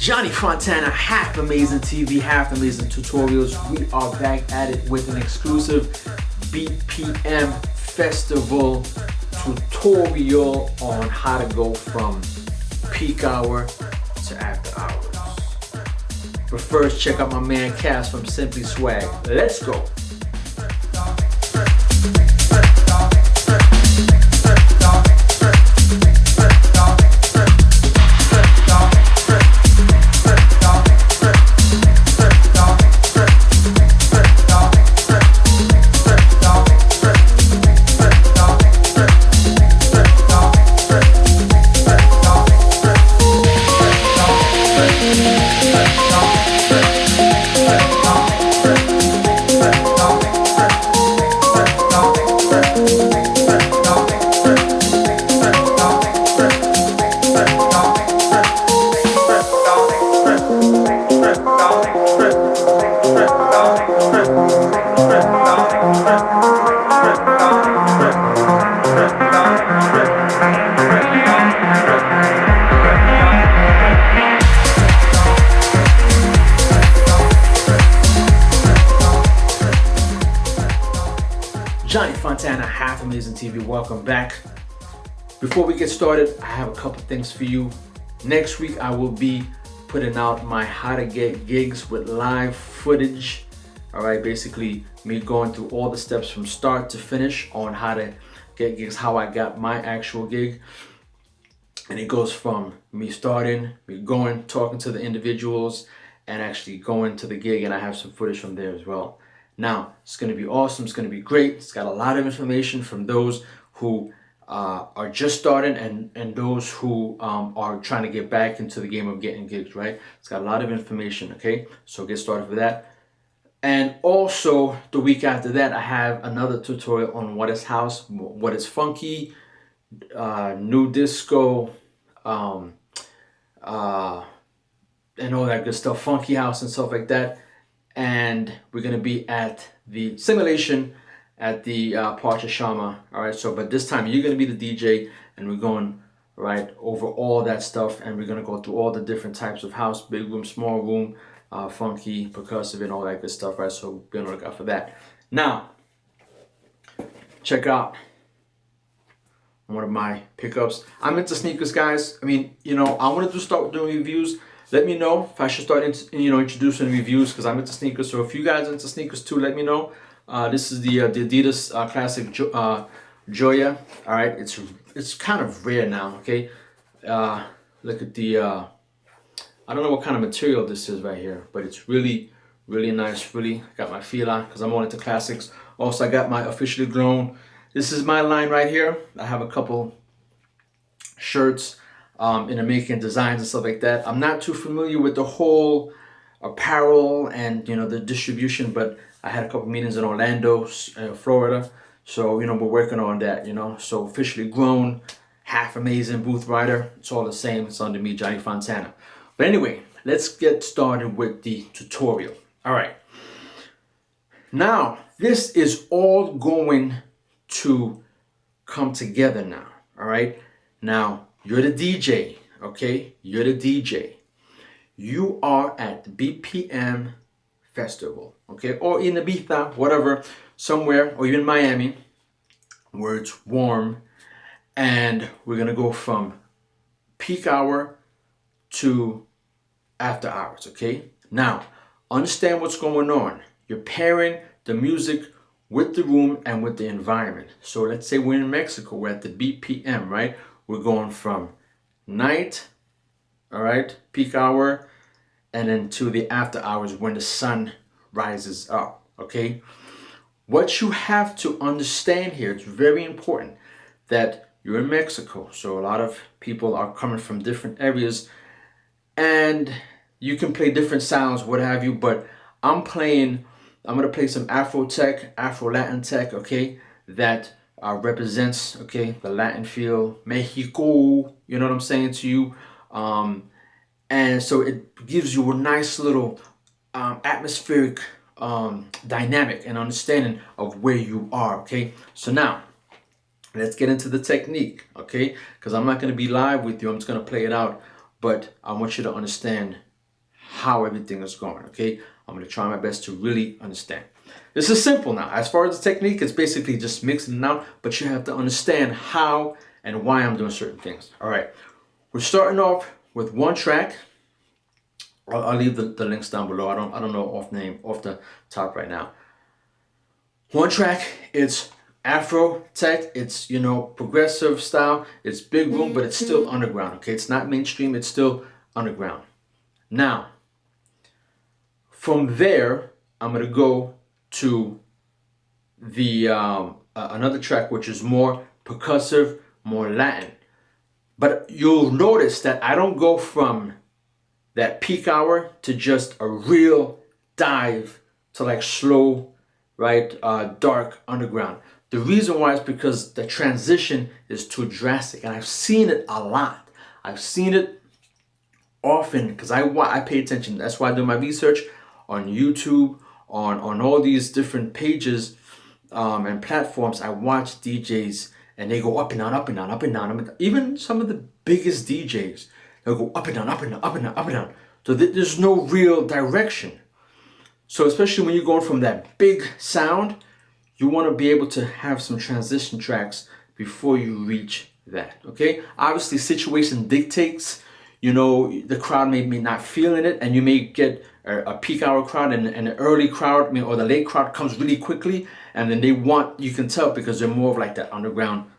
Johnny Fontana, half amazing TV, half amazing tutorials. We are back at it with an exclusive BPM Festival tutorial on how to go from peak hour to after hours. But first, check out my man Cass from Simply Swag. Let's go. Johnny Fontana, half amazing TV. Welcome back. Before we get started, I have a couple things for you. Next week, I will be putting out my how to get gigs with live footage. All right, basically me going through all the steps from start to finish on how to get gigs, how I got my actual gig. And it goes from me starting, me going, talking to the individuals, and actually going to the gig, and I have some footage from there as well. Now, it's going to be awesome. It's going to be great. It's got a lot of information from those who are just starting and those who are trying to get back into the game of getting gigs, right? It's got a lot of information, okay? So get started with that. And also, the week after that, I have another tutorial on what is house, what is funky, new disco, and all that good stuff, funky house and stuff like that. And we're gonna be at the simulation at the Parcha Shama. All right, so but this time you're gonna be the DJ, and we're going right over all that stuff, and we're gonna go through all the different types of house, big room, small room, funky, percussive, and all that good stuff, right? So be on the lookout for that. Now, check out one of my pickups. I'm into sneakers, guys. I mean, you know, I wanted to start doing reviews. Let me know if I should start, introducing reviews, because I'm into sneakers. So if you guys are into sneakers too, let me know. This is the Adidas Classic Joya. All right, it's kind of rare now. Okay, look at the. I don't know what kind of material this is right here, but it's really, really nice. Really got my Vila because I'm all into classics. Also, I got my Officially Grown. This is my line right here. I have a couple shirts. In American designs and stuff like that. I'm not too familiar with the whole apparel and the distribution, but I had a couple meetings in Orlando, Florida, so we're working on that. So Officially Grown, half amazing, booth rider. It's all the same. It's under me, Johnny Fontana. But anyway, let's get started with the tutorial. All right. Now this is all going to come together now. All right. Now, you're the DJ, okay? You're the DJ. You are at the BPM Festival, okay? Or in Ibiza, whatever, somewhere, or even Miami, where it's warm. And we're gonna go from peak hour to after hours, okay? Now, understand what's going on. You're pairing the music with the room and with the environment. So let's say we're in Mexico, we're at the BPM, right? We're going from night, all right, peak hour, and then to the after hours when the sun rises up, okay? What you have to understand here, it's very important that you're in Mexico. So a lot of people are coming from different areas, and you can play different sounds, what have you, but I'm gonna play some Afro tech, Afro Latin tech, okay, that represents, okay, the Latin feel, Mexico, you know what I'm saying to you, and so it gives you a nice little atmospheric dynamic and understanding of where you are, okay? So now, let's get into the technique, okay? Because I'm not going to be live with you, I'm just going to play it out, but I want you to understand how everything is going, okay? I'm gonna try my best to really understand. This is simple now. As far as the technique, it's basically just mixing it out, but you have to understand how and why I'm doing certain things. All right, we're starting off with one track. I'll leave the links down below. I don't know off the top right now. One track, it's Afro tech, it's, you know, progressive style, it's big room, but it's still underground, okay? It's not mainstream, it's still underground. Now, from there, I'm gonna go to the another track which is more percussive, more Latin. But you'll notice that I don't go from that peak hour to just a real dive to like slow, right, dark underground. The reason why is because the transition is too drastic, and I've seen it a lot. I've seen it often because I pay attention. That's why I do my research on YouTube, on all these different pages and platforms. I watch DJs and they go up and down, up and down, up and down. I mean, even some of the biggest DJs, they'll go up and down, up and down, up and down, up and down. So there's no real direction. So especially when you're going from that big sound, you want to be able to have some transition tracks before you reach that, okay? Obviously, situation dictates, you know, the crowd may not feeling it, and you may get a peak hour crowd and an early crowd, I mean, or the late crowd comes really quickly, and then they want, you can tell because they're more of like that underground,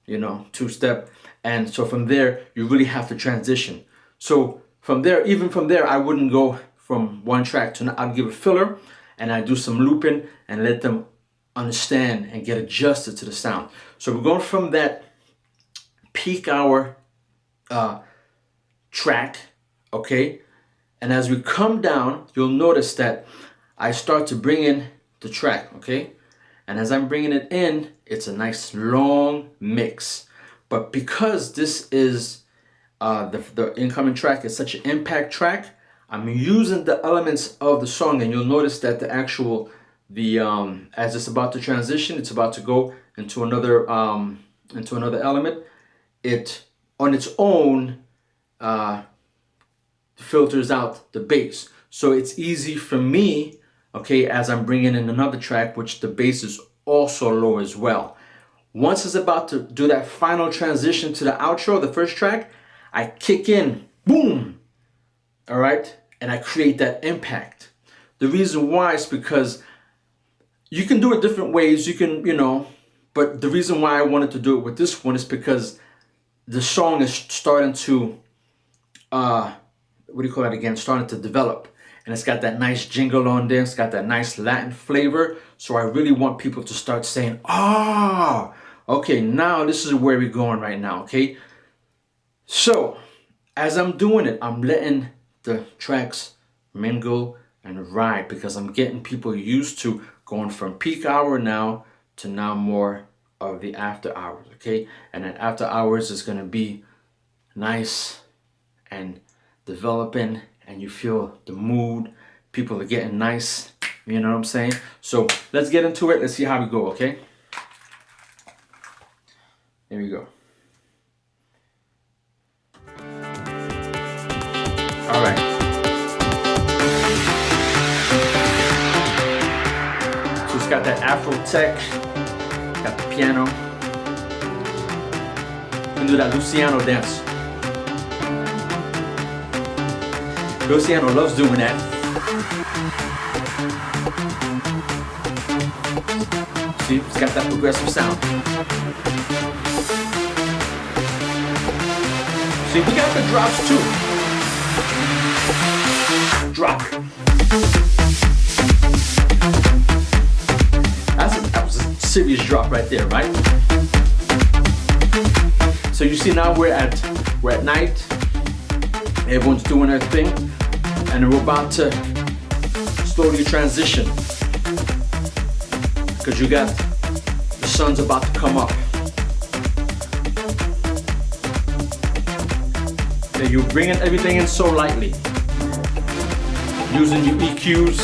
you know, two-step. And so from there, you really have to transition. So from there, even from there, I wouldn't go from one track to another. I'd give a filler, and I do some looping and let them understand and get adjusted to the sound. So we're going from that peak hour track, okay? And as we come down, you'll notice that I start to bring in the track, okay? And as I'm bringing it in, it's a nice long mix. But because this is the incoming track is such an impact track, I'm using the elements of the song, and you'll notice that the actual as it's about to transition, it's about to go into another element. It on its own filters out the bass, so it's easy for me, okay, as I'm bringing in another track, which the bass is also low as well. Once it's about to do that final transition to the outro, the first track, I kick in, boom, all right, and I create that impact. The reason why is because you can do it different ways, you can, you know, but the reason why I wanted to do it with this one is because the song is starting to, starting to develop. And it's got that nice jingle on there, it's got that nice Latin flavor. So I really want people to start saying, ah, okay, now this is where we're going right now, okay? So, as I'm doing it, I'm letting the tracks mingle and ride, because I'm getting people used to going from peak hour now to now more of the after hours, okay? And then after hours is gonna be nice and developing, and you feel the mood. People are getting nice, you know what I'm saying? So let's get into it. Let's see how we go, okay? Here we go. All right. So it's got that Afro tech, got the piano. You can do that Luciano dance. Luciano loves doing that. See, it's got that progressive sound. See, we got the drops too. Drop. That was a serious drop right there, right? So you see now we're at night. Everyone's doing their thing, and we're about to slowly transition, because you got the sun's about to come up. Okay, you're bringing everything in so lightly, using your EQs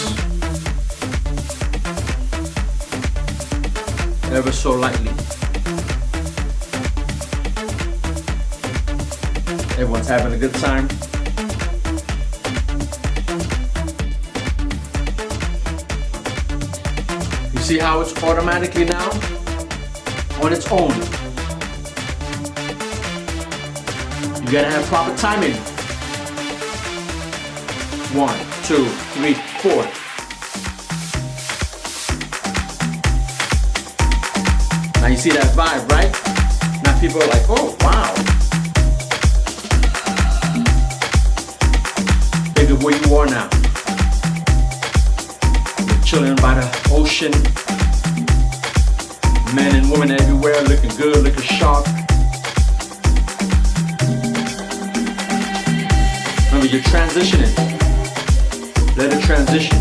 ever so lightly. Everyone's having a good time. See how it's automatically now on its own. You gotta have proper timing. 1, 2, 3, 4. Now you see that vibe, right? Now people are like, oh wow. Think of where you are now. You're chilling by the ocean. Men and women everywhere, looking good, looking sharp. Remember, you're transitioning. Let it transition.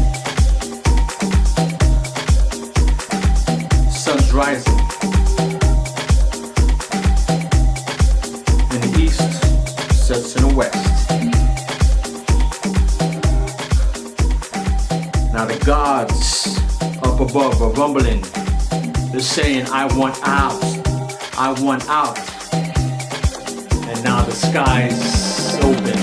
Sun's rising. In the east, sets in the west. Now the gods up above are rumbling. They're saying, I want out. I want out. And now the sky's open.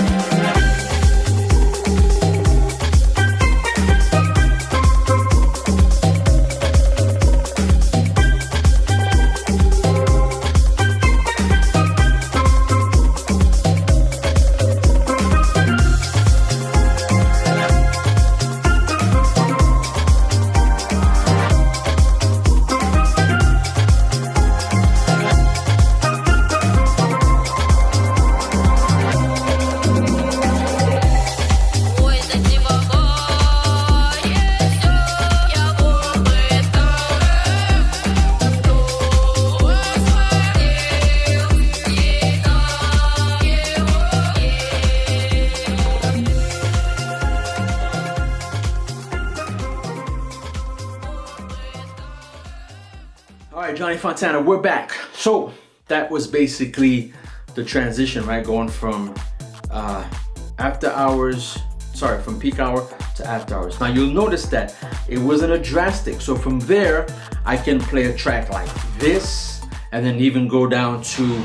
Johnny Fontana, we're back. So that was basically the transition, right? Going from from peak hour to after hours. Now you'll notice that it wasn't a drastic. So from there, I can play a track like this, and then even go down to,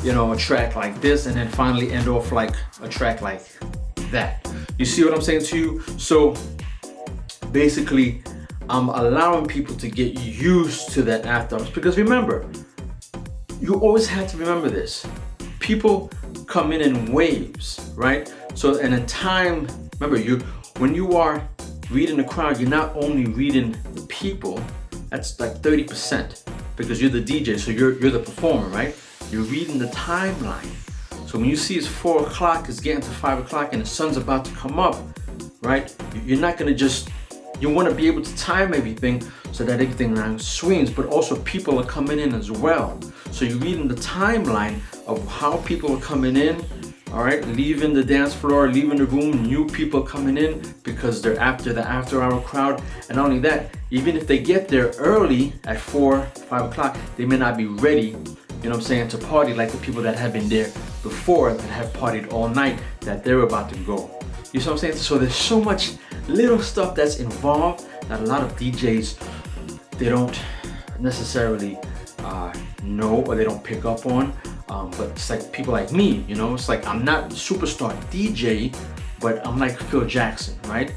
a track like this, and then finally end off like a track like that. You see what I'm saying to you? So basically, I'm allowing people to get used to that after hours, because remember, you always have to remember this. People come in waves, right? So, and in time, remember, when you are reading the crowd, you're not only reading the people, that's like 30%, because you're the DJ, so you're the performer, right? You're reading the timeline. So when you see it's 4 o'clock, it's getting to 5 o'clock, and the sun's about to come up, right? You're not gonna just, you want to be able to time everything so that everything now swings, but also people are coming in as well. So you're reading the timeline of how people are coming in, all right, leaving the dance floor, leaving the room, new people coming in because they're after the after-hour crowd. And not only that, even if they get there early at 4, 5 o'clock, they may not be ready, to party like the people that have been there before, that have partied all night, that they're about to go. You see what I'm saying? So there's so much little stuff that's involved that a lot of DJs, they don't necessarily know, or they don't pick up on. But it's like people like me, it's like I'm not a superstar DJ, but I'm like Phil Jackson, right?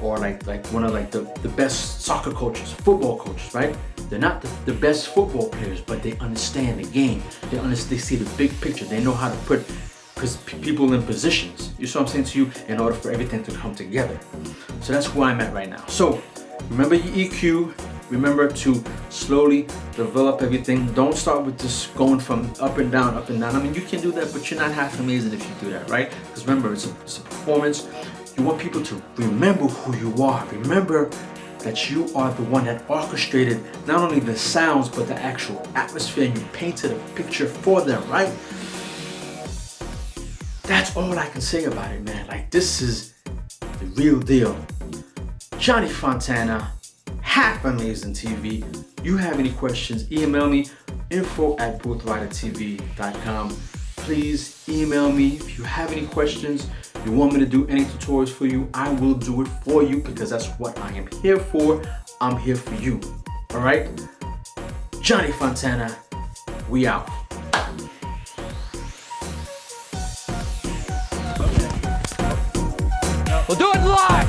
Or like one of the best soccer coaches, football coaches, right? They're not the best football players, but they understand the game. They see the big picture. They know how to put people in positions, you see what I'm saying to you, in order for everything to come together. So that's where I'm at right now. So remember your EQ, remember to slowly develop everything. Don't start with just going from up and down, up and down. I mean, you can do that, but you're not half amazing if you do that, right? Because remember, it's a performance. You want people to remember who you are. Remember that you are the one that orchestrated not only the sounds, but the actual atmosphere, and you painted a picture for them, right? That's all I can say about it, man. Like, this is the real deal. Johnny Fontana, half amazing TV. You have any questions, email me, info@boothridertv.com. Please email me if you have any questions. You want me to do any tutorials for you, I will do it for you, because that's what I am here for. I'm here for you. All right? Johnny Fontana, we out. We'll do it live!